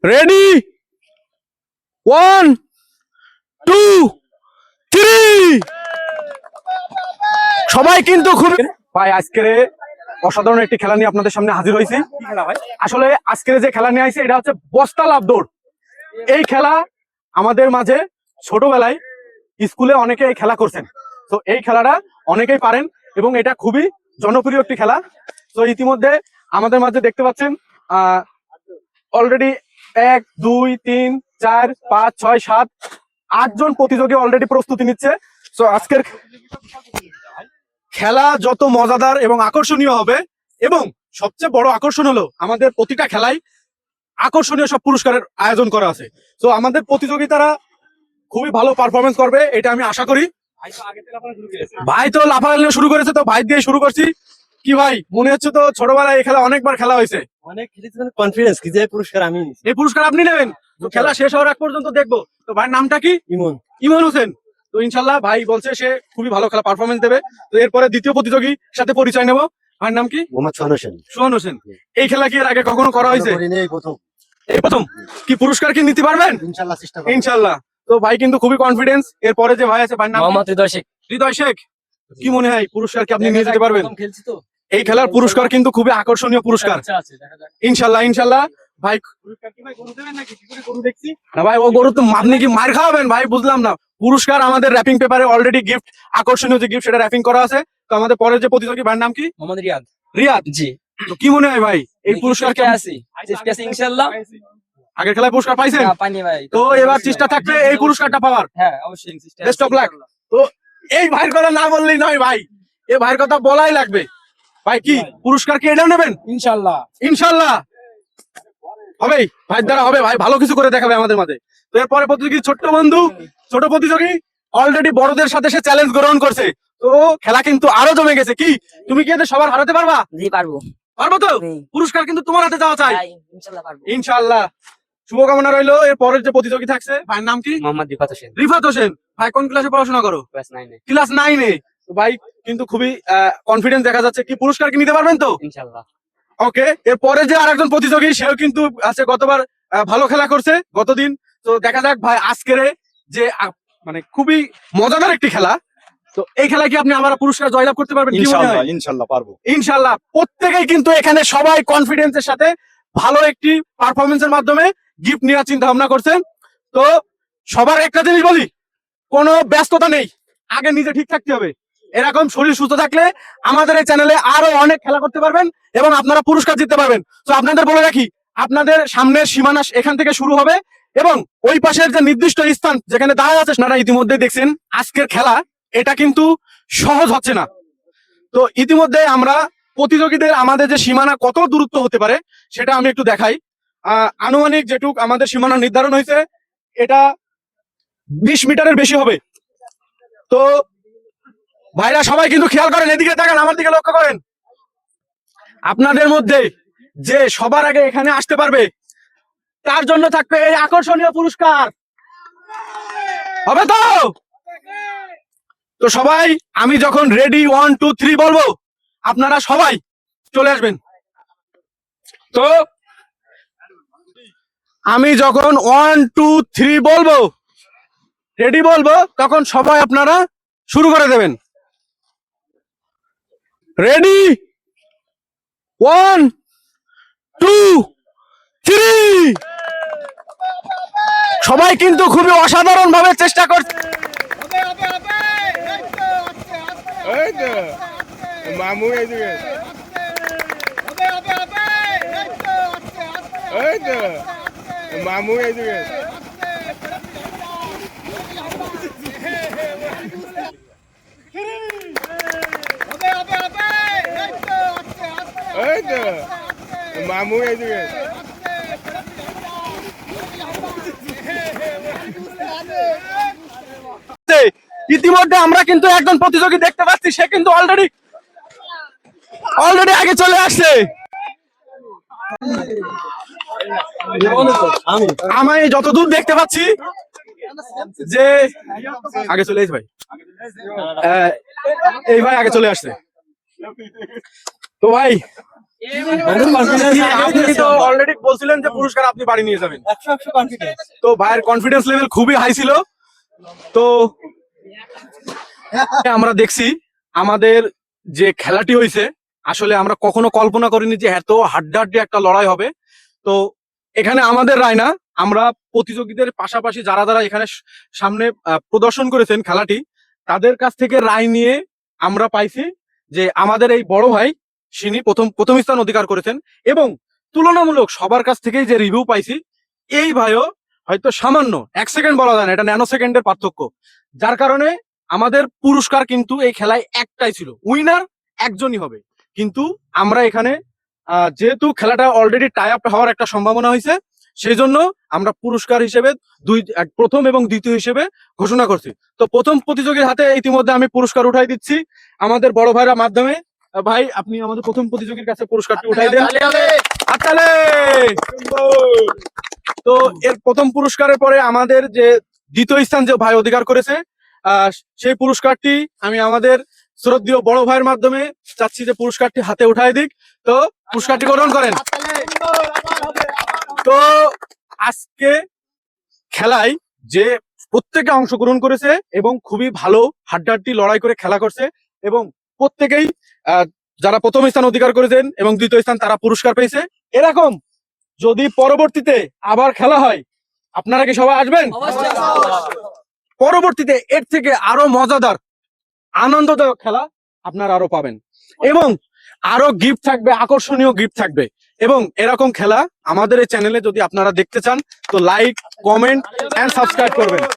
Ready, 1 2 3। সবাই কিন্তু খুব ভাই আজকের অসাধারণ একটি খেলা নিয়ে আপনাদের সামনে হাজির হয়েছি। আসলে আজকের যে খেলা নিয়ে আসছে এটা হচ্ছে বস্তা লাফ দৌড়। এই খেলা আমাদের মাঝে ছোটবেলায় স্কুলে অনেকে এই খেলা করছেন। তো এই খেলাটা অনেকেই পারেন এবং এটা খুবই জনপ্রিয় একটি খেলা। তো ইতিমধ্যে আমাদের মাঝে দেখতে পাচ্ছেন অলরেডি 1 2 3 4 5 6 7 8 জন প্রতিযোগী অলরেডি প্রস্তুতি নিচ্ছে। তো আজকের খেলা যত মজাদার এবং আকর্ষণীয় হবে, এবং সবচেয়ে বড় আকর্ষণ হলো আমাদের প্রতিটা খেলায় আকর্ষণীয় সব পুরস্কারের আয়োজন করা আছে। তো আমাদের প্রতিযোগিতারা খুবই ভালো পারফরমেন্স করবে এটা আমি আশা করি। ভাই তো লাফালাফি শুরু করেছে, তো ভাই দিয়ে শুরু করছি। কি ভাই মনে হচ্ছে তো ছোটবেলায় এই খেলা অনেকবার খেলা হয়েছে, অনেক কনফিডেন্স কি যে পুরস্কার আমি এই পুরস্কার আপনি নেবেন। খেলা শেষ হওয়ার আগ পর্যন্ত দেখবো। তো ভাইয়ের নামটা কি? ইমন। ইমন হোসেন। তো ইনশাল্লাহ ভাই বলছে সে খুবই ভালো খেলা পারফরমেন্স দেবে। তো এরপরে দ্বিতীয় প্রতিযোগীর সাথে পরিচয় নেব। ভাইয়ের নাম কি? মোহাম্মদ সোহান হোসেন। সোহান হোসেন। এই খেলা কি এর আগে কখনো করা হয়েছে? এই প্রথম। কি পুরস্কার কি নিতে পারবেন? ইনশাআল্লাহ চেষ্টা করব। ইনশাল্লাহ। তো ভাই কিন্তু খুবই কনফিডেন্স। এরপরে যে ভাই আছে ভাইয়ের নাম মোহাম্মদ হৃদয় শেখ। হৃদয় শেখ। কি মনে হয় পুরস্কার কি আপনি নিয়ে যেতে পারবেন? খেলছি তো। এই খেলার পুরস্কার কিন্তু খুবই আকর্ষণীয় পুরস্কার। ইনশাল্লাহ ইনশাল্লাহ। ভাই পুরস্কার কি ভাই গরু দেবেন নাকি? কি করে গরু দেখছি না ভাই, ও গরু তো আপনি কি মার খাওয়াবেন ভাই? বুঝলাম না। পুরস্কার আমাদের র‍্যাপিং পেপারে অলরেডি গিফট, আকর্ষণীয় যে গিফট সেটা র‍্যাপিং করা আছে। তো আমাদের পরের যে প্রতিযোগী ভাইয়ের নাম কি? মোহাম্মদ রিয়াদ। রিয়াদ জি। তো কি মনে হয় ভাই এই পুরস্কার কি আছে? চেষ্টা আছে ইনশাআল্লাহ। আগের খেলায় পুরস্কার পাইছেন? না পাইনি ভাই। তো এবার চেষ্টা থাকবে এই পুরস্কারটা পাওয়ার। হ্যাঁ অবশ্যই চেষ্টা। Best of luck. তো এই ভাইয়ের কথা না বললেই নয় ভাই, এই ভাইয়ের কথা বলাই লাগবে। ভাই কি পুরস্কার কি এটাও নেবেন? ইনশাআল্লাহ। ইনশাআল্লাহ হবে ভাই, দ্বারা হবে ভাই, ভালো কিছু করে দেখাবে আমাদের মাঝে। তো এরপরে প্রতিযোগী ছোট্ট বন্ধু, ছোট প্রতিযোগী অলরেডি বড়দের সাথে সে চ্যালেঞ্জ গ্রহণ করছে। তো খেলা কিন্তু আরো জমে গেছে। কি তুমি কি এদের সবার হারাতে পারবা? জি পারবো। পারবো তো? পুরস্কার কিন্তু তোমার হাতে যাওয়া চাই। ইনশাআল্লাহ পারবো। ইনশাআল্লাহ। শুভকামনা রইলো। এর পরের যে প্রতিযোগী থাকছে ভাইয়ের নাম কি? মোহাম্মদ রিফাত হোসেন। রিফাত হোসেন। ভাই কোন ক্লাসে পড়াশোনা করো? ক্লাস 9 এ। ক্লাস 9 এ। তো ভাই কিন্তু খুবই কনফিডেন্স দেখা যাচ্ছে। কি পুরস্কার কি নিতে পারবেন তো? ইনশাআল্লাহ। ওকে। এরপরে যে আরেকজন প্রতিযোগী সেও কিন্তু আছে, গতবার ভালো খেলা করছে গতদিন। তো দেখা যাক ভাই আজকের যে মানে খুবই মজাদার একটি খেলা। তো এই খেলায় কি আপনি আবার পুরস্কার জয়লাভ করতে পারবেন? ইনশাআল্লাহ ইনশাআল্লাহ পারবো। ইনশাআল্লাহ। প্রত্যেকেই কিন্তু এখানে সবাই কনফিডেন্সের সাথে ভালো একটি পারফরমেন্সের মাধ্যমে গিফট নেওয়ার চিন্তা ভাবনা করছে। তো সবার একটা জিনিস বলি, কোনো ব্যস্ততা নেই, আগে নিজে ঠিক থাকতে হবে। এরকম শরীর সুস্থ থাকলে আমাদের এই চ্যানেলে আরো অনেক খেলা করতে পারবেন এবং আপনারা পুরস্কার জিততে পারবেন। তো আপনাদের বলে রাখি, আপনাদের সামনের সীমানা এখান থেকে শুরু হবে এবং ওই পাশের যে নির্দিষ্ট স্থান যেখানে দাঁড়ায় আছে আপনারা ইতিমধ্যে দেখছেন। আজকের খেলা এটা কিন্তু সহজ হচ্ছে না। তো ইতিমধ্যে আমরা প্রতিযোগীদের আমাদের যে সীমানা কত দূরত্ব হতে পারে সেটা আমি একটু দেখাই। আনুমানিক যেটুক আমাদের সীমানা নির্ধারণ হয়েছে এটা 20 মিটারের বেশি হবে। তো ভাইরা সবাই কিন্তু খেয়াল করেন, এদিকে তাকান, আমার দিকে লক্ষ্য করেন। আপনাদের মধ্যে যে সবার আগে এখানে আসতে পারবে তার জন্য থাকবে এই আকর্ষণীয় পুরস্কার। হবে তো? তো সবাই আমি যখন রেডি 1 2 3 বলবো আপনারা সবাই চলে আসবেন। তো আমি যখন 1 2 3 বলবো, রেডি বলবো, তখন সবাই আপনারা শুরু করে দেবেন। রেডি 1 2 3। সবাই কিন্তু খুবই অসাধারণ ভাবে চেষ্টা করছে। মামু এইদিকে মামু এইদিকে মামু এইদিকে ইতিমধ্যে আমরা কিন্তু একজন প্রতিযোগী দেখতে পাচ্ছি, সে কিন্তু অলরেডি আগে চলে আসছে। আমি যতদূর দেখতে পাচ্ছি যে আগে চলে এসে ভাই, এই ভাই আগে চলে আসছে। তো ভাই আপনি তো অলরেডি বলছিলেন যে পুরস্কার আপনি বাড়ি নিয়ে যাবেন। 100 কনফিডেন্স। তো ভাইয়ের কনফিডেন্স লেভেল খুবই হাই ছিল। তো আমরা দেখছি আমাদের যে খেলাটি হয়েছে, আসলে আমরা কখনো কল্পনা করিনি যে এত হাড্ডাহাড্ডি একটা লড়াই হবে। তো এখানে আমাদের রায় না, আমরা প্রতিযোগীদের পাশাপাশি যারা যারা এখানে সামনে প্রদর্শন করেছেন খেলাটি, তাদের কাছ থেকে রায় নিয়ে আমরা পাইছি যে আমাদের এই বড় ভাই তিনি প্রথম স্থান অধিকার করেছেন, এবং তুলনামূলক সবার কাছ থেকেই যে রিভিউ পাইছি, এই ভাইও হয়তো সামান্য 1 সেকেন্ড বলা যায় না, এটা ন্যানো সেকেন্ডের পার্থক্য, যার কারণে আমাদের পুরস্কার কিন্তু এই খেলায় একটাই ছিল, উইনার একজনই হবে। কিন্তু আমরা এখানে যেহেতু খেলাটা অলরেডি টাই আপ হওয়ার একটা সম্ভাবনা হয়েছে, সেই জন্য আমরা পুরস্কার হিসেবে প্রথম এবং দ্বিতীয় হিসেবে ঘোষণা করছি। তো প্রথম প্রতিযোগীর হাতে ইতিমধ্যে আমি পুরস্কার উঠাই দিচ্ছি আমাদের বড় ভাইরা মাধ্যমে। ভাই, আপনি আমাদের প্রথম প্রতিযোগীর কাছে পুরস্কারটি উঠাই দেন। হাততালি। তো এর প্রথম পুরস্কারের পরে আমাদের যে দ্বিতীয় স্থান যে ভাই অধিকার করেছে, সেই পুরস্কারটি আমি আমাদের শ্রদ্ধেয় বড় ভাইয়ের মাধ্যমে চাচ্ছি যে পুরস্কারটি হাতে উঠাই দিক। তো পুরস্কারটি গ্রহণ করেন। তো আজকে খেলায় যে প্রত্যেকে অংশগ্রহণ করেছে এবং খুবই ভালো হাড্ডাহাড্ডি লড়াই করে খেলা করছে, এবং প্রত্যেকেই যারা প্রথম স্থান অধিকার করেছেন এবং দ্বিতীয় স্থান তারা পুরস্কার পেয়েছে। এরকম যদি পরবর্তীতে আবার খেলা হয়, আপনারা কি সবাই আসবেন? পরবর্তীতে এর থেকে আরো মজাদার আনন্দদায়ক খেলা আপনারা আরো পাবেন, এবং আরো গিফট থাকবে, আকর্ষণীয় গিফট থাকবে। এবং এরকম খেলা আমাদের এই চ্যানেলে যদি আপনারা দেখতে চান, তো লাইক, কমেন্ট এন্ড সাবস্ক্রাইব করবেন।